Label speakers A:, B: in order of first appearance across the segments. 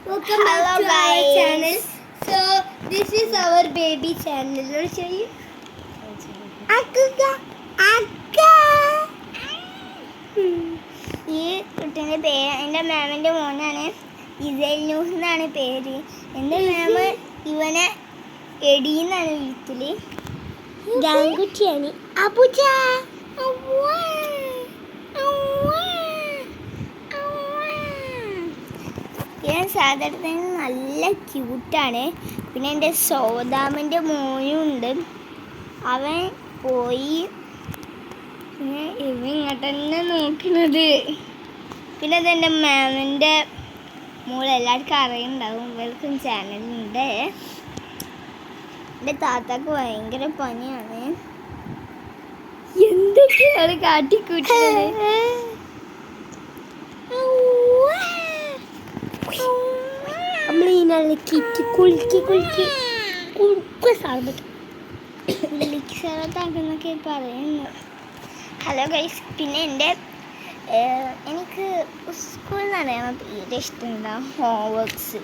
A: Welcome back
B: Hello,
A: to our
B: guys.
A: channel. So this is our baby channel. Let me show you.
B: ഈ കുട്ടീൻ്റെ പേര് എൻ്റെ മാമിൻ്റെ മോനാണ്. ഇസൈൽ ന്യൂസ് എന്നാണ് പേര്. എൻ്റെ മാമ് ഇവനെ എടീന്നാണ് വിളിക്കല്.
A: ഗാങ്കുട്ടിയാണ്. അബുജ.
B: പിന്നെ സാധാരണ നല്ല ക്യൂട്ടാണ്. പിന്നെ എൻ്റെ സോദാമൻ്റെ മോനും ഉണ്ട്. അവൻ പോയി. പിന്നെ ഇവ ഇങ്ങോട്ട് തന്നെ നോക്കുന്നത്. പിന്നെ അതെൻ്റെ മാമിൻ്റെ മോൾ എല്ലാവർക്കും അറിയുന്നുണ്ടാവും. വെൽക്കം ചാനലുണ്ട്. എൻ്റെ താത്താക്ക് ഭയങ്കര പനിയാണ്. എന്തൊക്കെയാണ് കാട്ടിക്കൂട്ടുന്നത്.
A: നമ്മളീനുള്ള കിറ്റ് കുലുക്കി
B: ലിക്സറത്താക്കുന്നൊക്കെ പറയുന്നു. Hello guys. പിന്നെ എൻ്റെ എനിക്ക് സ്കൂളിൽ നിന്ന് അറിയാൻ തീരെ ഇഷ്ടമുണ്ടാവും ഹോംവർക്ക്സ്.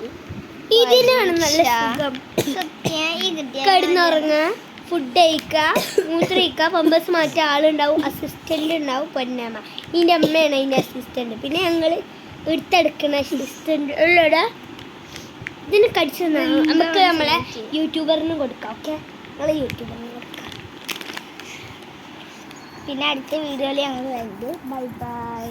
A: ഇതിനാണ് നല്ല സുഖം.
B: സത്യം ഈ കിട്ടിയ
A: കിടന്നുറങ്ങുക, ഫുഡ് കഴിക്കുക, മൂത്രയിക്കുക, പമ്പസ് മാറ്റിയ ആളുണ്ടാവും, അസിസ്റ്റൻ്റ് ഉണ്ടാവും, പൊന്നമ്മ. ഇതിൻ്റെ അമ്മയാണ് അതിൻ്റെ അസിസ്റ്റൻ്റ്. പിന്നെ ഞങ്ങൾ എടുത്തെടുക്കുന്ന അസിസ്റ്റൻ്റ് ഉള്ളൂടെ. ഇതിന് കടിച്ചു നമുക്ക് നമ്മളെ യൂട്യൂബറിന് കൊടുക്കാം. ഓക്കെ, നമ്മളെ യൂട്യൂബറിന് കൊടുക്കാം.
B: പിന്നെ അടുത്ത വീഡിയോയിൽ ഞങ്ങൾ വരുന്നത്. Bye bye.